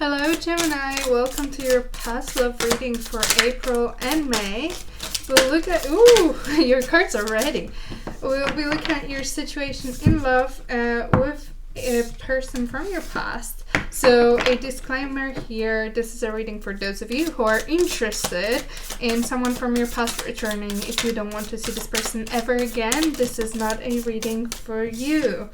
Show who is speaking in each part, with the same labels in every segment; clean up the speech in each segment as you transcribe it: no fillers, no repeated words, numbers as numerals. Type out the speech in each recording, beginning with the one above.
Speaker 1: Hello Gemini, welcome to your past love reading for April and May. We'll look at, your cards are ready. We'll be looking at your situation in love with a person from your past. So a disclaimer here, this is a reading for those of you who are interested in someone from your past returning. If you don't want to see this person ever again, this is not a reading for you.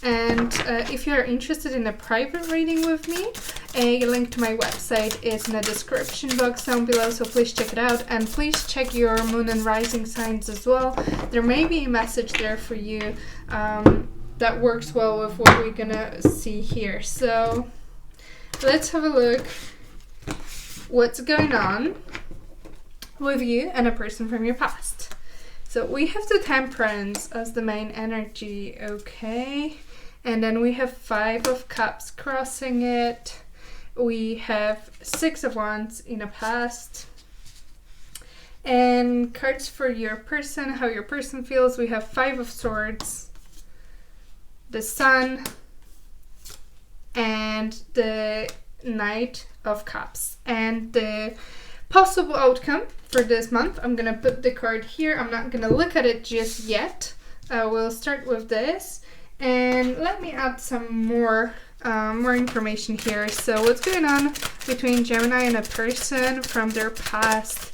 Speaker 1: And if you are interested in a private reading with me, a link to my website is in the description box down below, so please check it out. And please check your moon and rising signs as well. There may be a message there for you that works well with what we're gonna see here. So let's have a look what's going on with you and a person from your past. So we have the Temperance as the main energy, okay? And then we have 5 of Cups crossing it. We have 6 of Wands in the past. And cards for your person, how your person feels. We have 5 of Swords, the Sun, and the Knight of Cups. And the possible outcome for this month, I'm gonna put the card here. I'm not gonna look at it just yet. We'll start with this, and let me add some more information here. So what's going on between Gemini and a person from their past?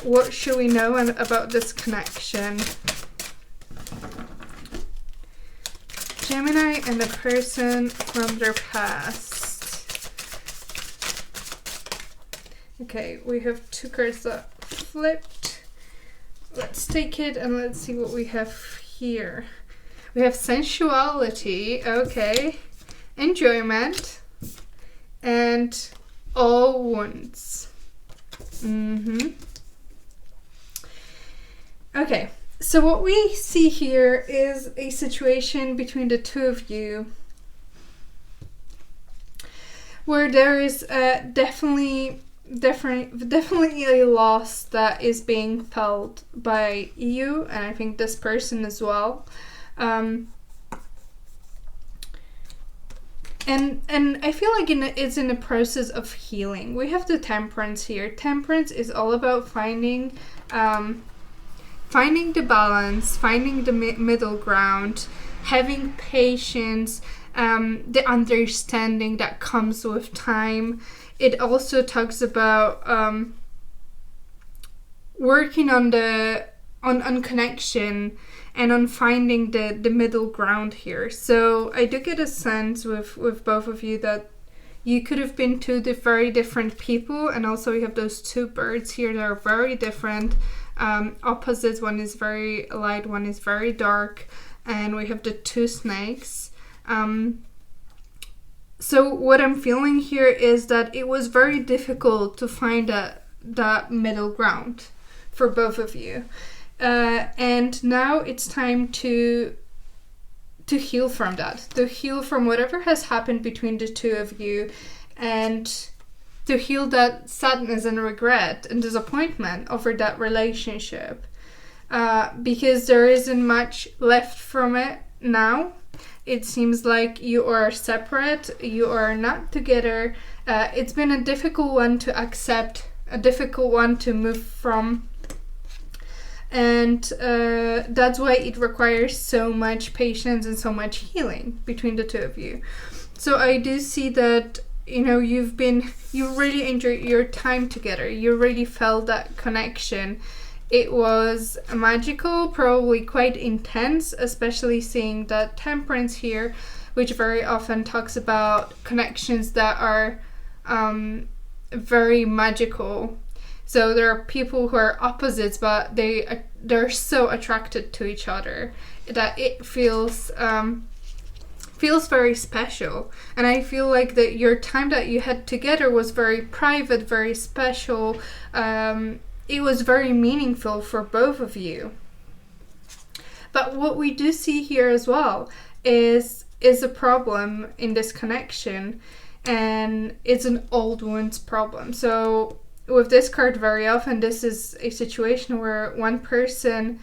Speaker 1: What should we know about this connection? Gemini and a person from their past. Okay, we have 2 cards that flipped. Let's take it and let's see what we have here. We have sensuality, okay, enjoyment, and all wounds. Okay, so what we see here is a situation between the 2 of you where there is definitely a loss that is being felt by you, and I think this person as well. And I feel like it's in a process of healing. We have the Temperance here. Temperance is all about finding the balance, finding the middle ground, having patience, the understanding that comes with time. It also talks about working on connection and on finding the middle ground here. So I do get a sense with both of you that you could have been 2 very different people, and also we have those 2 birds here that are very different. Opposites, one is very light, one is very dark, and we have the 2 snakes. So what I'm feeling here is that it was very difficult to find that middle ground for both of you. And now it's time to heal from that, to heal from whatever has happened between the 2 of you, and to heal that sadness and regret and disappointment over that relationship. Because there isn't much left from it now. It seems like you are separate, you are not together. It's been a difficult one to accept, a difficult one to move from. And that's why it requires so much patience and so much healing between the 2 of you. So I do see that, you really enjoyed your time together. You really felt that connection. It was magical, probably quite intense, especially seeing that Temperance here, which very often talks about connections that are very magical. So there are people who are opposites, but they're so attracted to each other that it feels very special. And I feel like that your time that you had together was very private, very special. It was very meaningful for both of you. But what we do see here as well is a problem in this connection, and it's an old wounds problem. So with this card, very often this is a situation where one person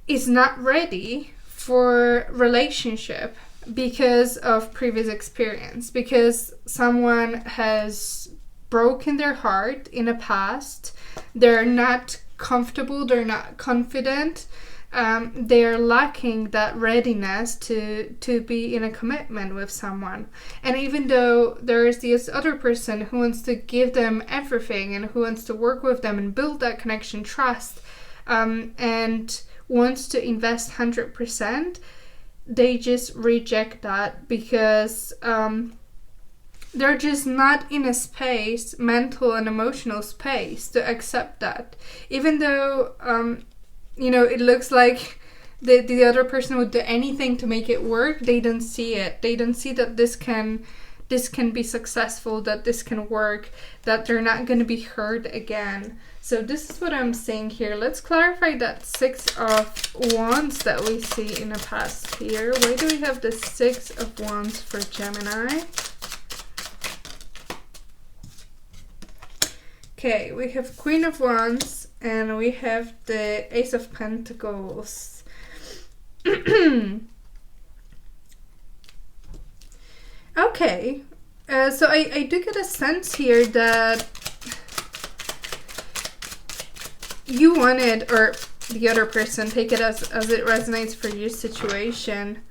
Speaker 1: is not ready for relationship. because of previous experience, because someone has broken their heart in the past. They're not comfortable, they're not confident, they're lacking that readiness to be in a commitment with someone. And even though there is this other person who wants to give them everything and who wants to work with them and build that connection, trust, and wants to invest 100%, they just reject that because they're just not in a space, mental and emotional space, to accept that. Even though, it looks like the other person would do anything to make it work, they don't see it. They don't see that this can be successful, that this can work, that they're not going to be hurt again. So this is what I'm seeing here. Let's clarify that 6 of Wands that we see in the past here. Why do we have the 6 of Wands for Gemini? Okay, we have Queen of Wands and we have the Ace of Pentacles. Okay, so I do get a sense here that you wanted, or the other person, take it as it resonates for your situation.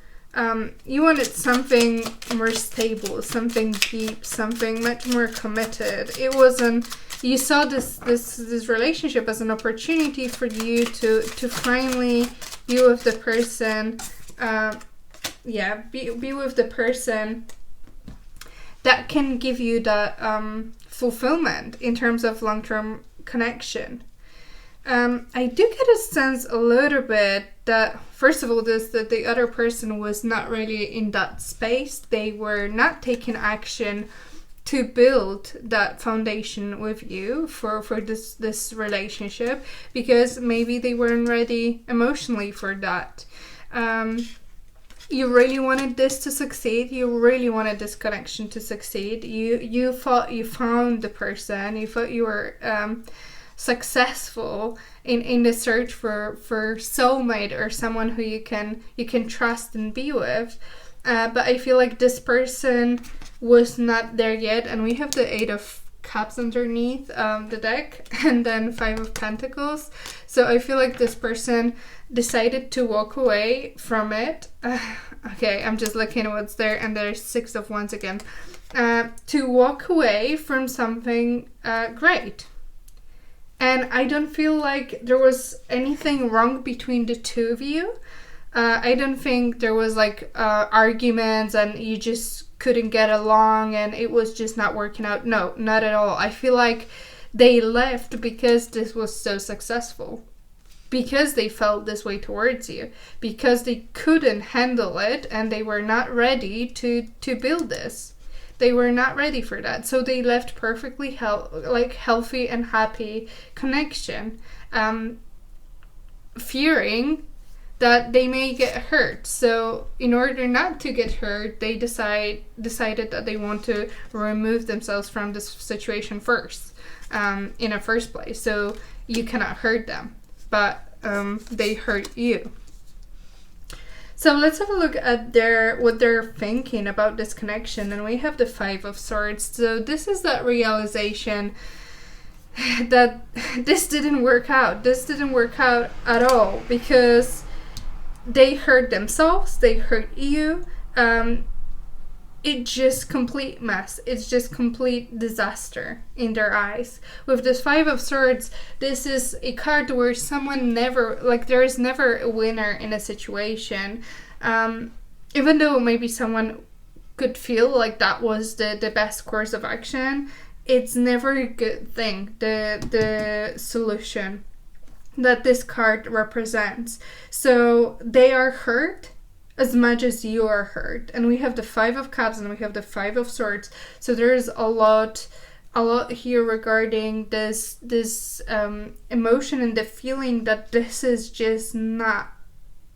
Speaker 1: You wanted something more stable, something deep, something much more committed. It wasn't, you saw this relationship as an opportunity for you to finally be with the person, be with the person that can give you that fulfillment in terms of long-term connection. I do get a sense a little bit that, first of all, that the other person was not really in that space. They were not taking action to build that foundation with you for this relationship, because maybe they weren't ready emotionally for that. You really wanted this to succeed. You really wanted this connection to succeed. You thought you found the person. You thought you were successful in the search for soulmate or someone who you can trust and be with, but I feel like this person was not there yet. And we have the 8 of Cups underneath the deck, and then 5 of Pentacles. So I feel like this person decided to walk away from it. Okay, I'm just looking at what's there, and there's 6 of Wands again. To walk away from something great. And I don't feel like there was anything wrong between the two of you. I don't think there was like arguments and you just couldn't get along and it was just not working out. No, not at all. I feel like they left because this was so successful. Because they felt this way towards you. Because they couldn't handle it and they were not ready to build this. They were not ready for that. So they left perfectly healthy and happy connection, fearing that they may get hurt. So in order not to get hurt, they decided that they want to remove themselves from this situation first, in the first place. So you cannot hurt them, but they hurt you. So let's have a look at what they're thinking about this connection. And we have the 5 of Swords. So this is that realization that this didn't work out. This didn't work out at all because they hurt themselves. They hurt you. It's just complete mess. It's just complete disaster in their eyes. With this 5 of Swords, this is a card where someone never, there is never a winner in a situation. Even though maybe someone could feel like that was the best course of action, it's never a good thing, the solution that this card represents. So they are hurt as much as you are hurt. And we have the 5 of Cups and we have the 5 of Swords. So there's a lot here regarding this emotion and the feeling that this is just not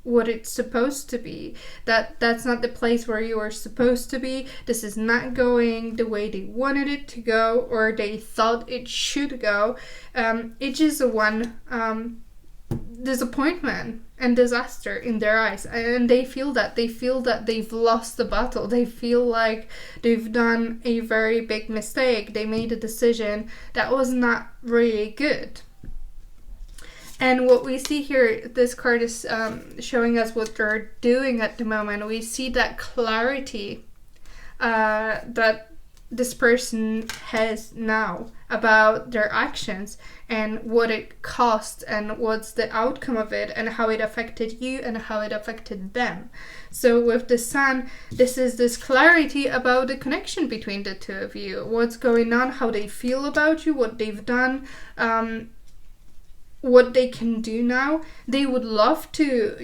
Speaker 1: what it's supposed to be. That's not the place where you are supposed to be. This is not going the way they wanted it to go or they thought it should go. It just disappointment and disaster in their eyes, and they feel that they've lost the battle. They feel like they've done a very big mistake. They made a decision that was not really good. And what we see here, this card is showing us what they're doing at the moment. We see that clarity that this person has now about their actions and what it cost and what's the outcome of it and how it affected you and how it affected them. So with the Sun, this is this clarity about the connection between the two of you, what's going on, how they feel about you, what they've done, what they can do now. They would love to,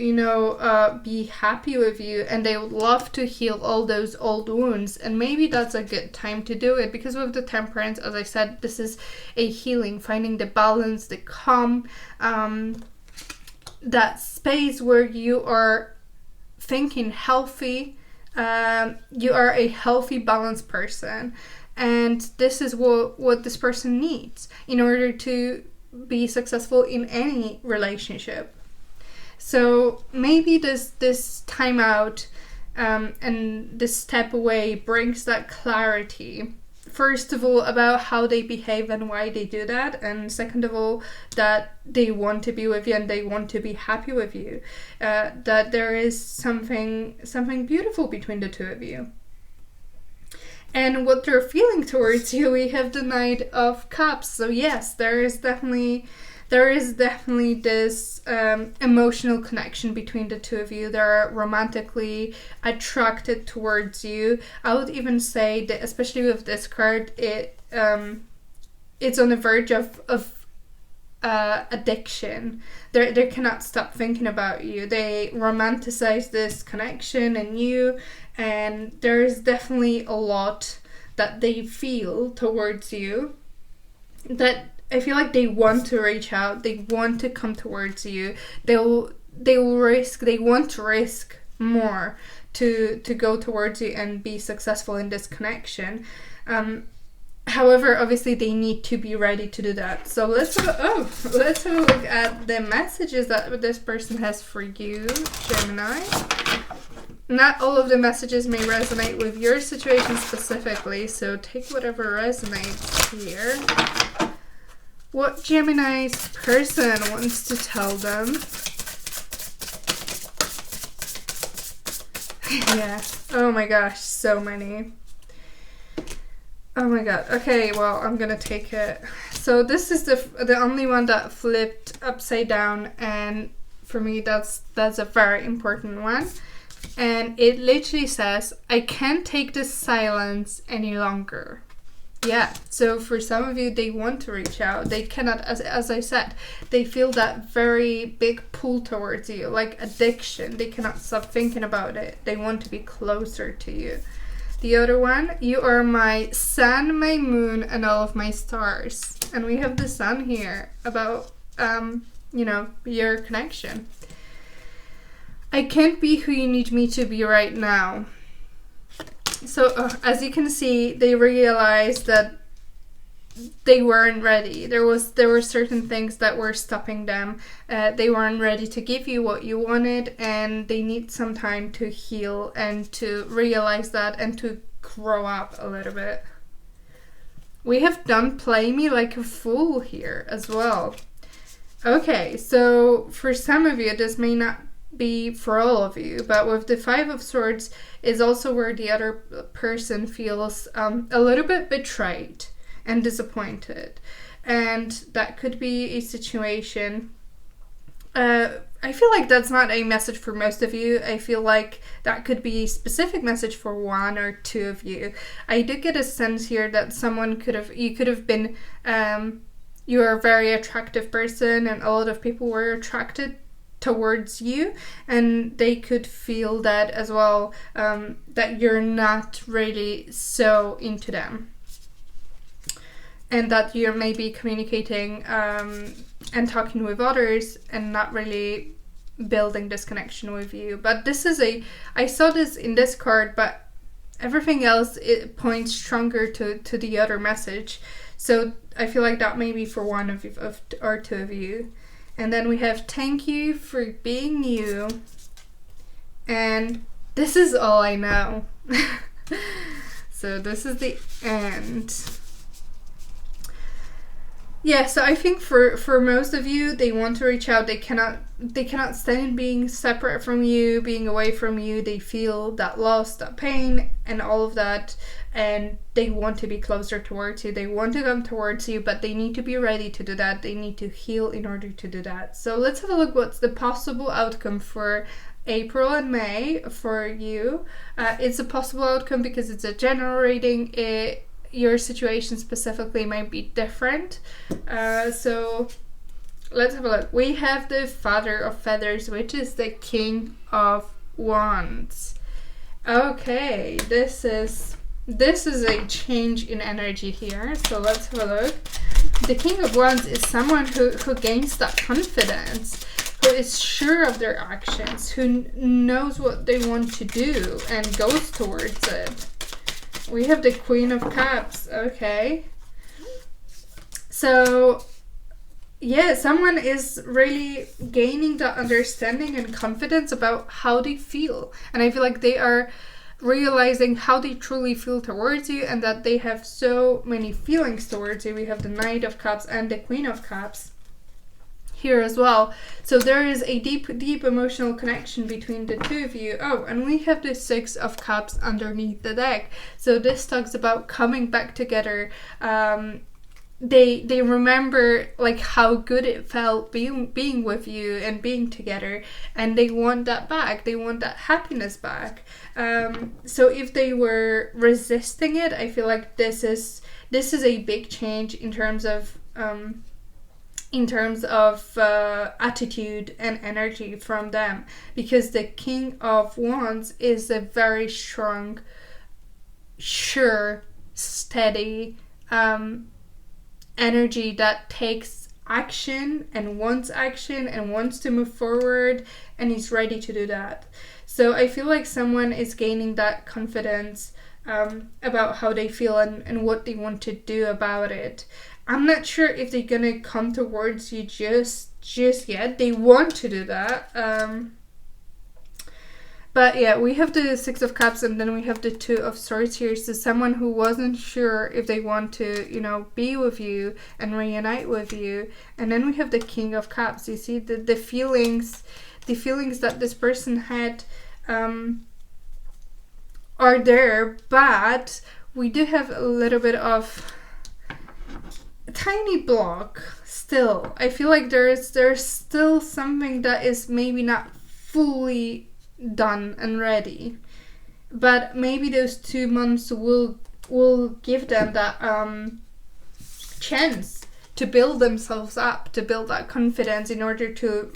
Speaker 1: be happy with you, and they would love to heal all those old wounds. And maybe that's a good time to do it, because with the Temperance, as I said, this is a healing, finding the balance, the calm, that space where you are thinking healthy. You are a healthy, balanced person. And this is what this person needs in order to be successful in any relationship. So maybe this time out and this step away brings that clarity, first of all, about how they behave and why they do that, and second of all, that they want to be with you and they want to be happy with you, that there is something beautiful between the two of you. And what they're feeling towards you, we have the Knight of Cups. So yes, there is definitely this emotional connection between the two of you. They're romantically attracted towards you. I would even say that, especially with this card, it's on the verge of addiction. They cannot stop thinking about you. They romanticize this connection and you, and there is definitely a lot that they feel towards you, that I feel like they want to reach out, they want to come towards you, they want to risk more to go towards you and be successful in this connection. However, obviously they need to be ready to do that. So let's have a look at the messages that this person has for you, Gemini. Not all of the messages may resonate with your situation specifically, so take whatever resonates here. What Gemini's person wants to tell them. Yeah. Oh my gosh, so many. Oh my god. Okay, well, I'm gonna take it. So this is the only one that flipped upside down, and for me that's a very important one. And it literally says, I can't take this silence any longer. Yeah, so for some of you, they want to reach out. They cannot, as I said, they feel that very big pull towards you, like addiction. They cannot stop thinking about it. They want to be closer to you. The other one, you are my sun, my moon, and all of my stars. And we have the sun here about, your connection. I can't be who you need me to be right now. So as you can see, they realized that they weren't ready. There were certain things that were stopping them. They weren't ready to give you what you wanted, and they need some time to heal and to realize that and to grow up a little bit. We have Don't Play Me Like a Fool here as well. Okay, so for some of you, this may not be for all of you, but with the Five of Swords is also where the other person feels a little bit betrayed and disappointed, and that could be a situation. I feel like that's not a message for most of you. I feel like that could be a specific message for one or two of you. I do get a sense here that you could have been you're a very attractive person, and a lot of people were attracted towards you, and they could feel that as well, that you're not really so into them, and that you're maybe communicating and talking with others and not really building this connection with you. But I saw this in this card, but everything else, it points stronger to the other message. So I feel like that may be for one of or two of you. And then we have thank you for being you. And this is all I know. So this is the end. Yeah, so I think for most of you, they want to reach out. They cannot stand being separate from you, being away from you. They feel that loss, that pain, and all of that. And they want to be closer towards you. They want to come towards you, but they need to be ready to do that. They need to heal in order to do that. So let's have a look what's the possible outcome for April and May for you. It's a possible outcome because it's a general reading. Your situation specifically might be different. So let's have a look. We have the Father of Feathers, which is the King of Wands. Okay, this is a change in energy here. So let's have a look. The King of Wands is someone who gains that confidence, who is sure of their actions, who knows what they want to do and goes towards it. We have the Queen of Cups. Okay. So, yeah, someone is really gaining that understanding and confidence about how they feel. And I feel like they are realizing how they truly feel towards you and that they have so many feelings towards you. We have the Knight of Cups and the Queen of Cups here as well. So there is a deep emotional connection between the two of you. Oh, and we have the Six of Cups underneath the deck. So this talks about coming back together. They remember like how good it felt being with you and being together, and they want that back. They want that happiness back. So if they were resisting it, I feel like this is a big change in terms of attitude and energy from them, because the King of Wands is a very strong, sure, steady energy that takes action and wants to move forward, and is ready to do that. So I feel like someone is gaining that confidence about how they feel and what they want to do about it. I'm not sure if they're gonna come towards you just yet. They want to do that. But yeah, we have the Six of Cups and then we have the Two of Swords here. So someone who wasn't sure if they want to, be with you and reunite with you. And then we have the King of Cups. You see the feelings that this person had are there, but we do have a little bit of a tiny block still. I feel like there's still something that is maybe not fully done and ready, but maybe those 2 months will give them that chance to build themselves up, to build that confidence in order to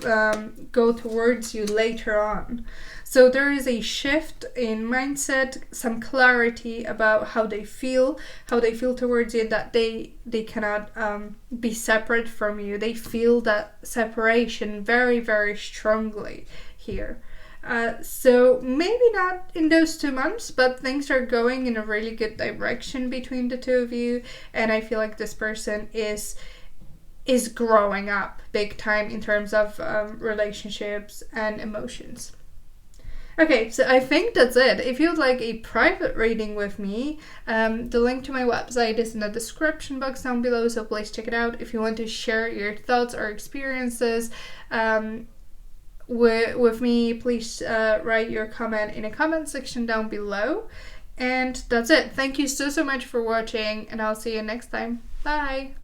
Speaker 1: go towards you later on. So there is a shift in mindset, some clarity about how they feel towards you, that they cannot be separate from you. They feel that separation very, very strongly here. So maybe not in those 2 months, but things are going in a really good direction between the two of you, and I feel like this person is growing up big time in terms of relationships and emotions. Okay, so I think that's it. If you'd like a private reading with me, the link to my website is in the description box down below, so please check it out. If you want to share your thoughts or experiences with me, please write your comment in the comment section down below. And that's it. Thank you so much for watching, and I'll see you next time. Bye!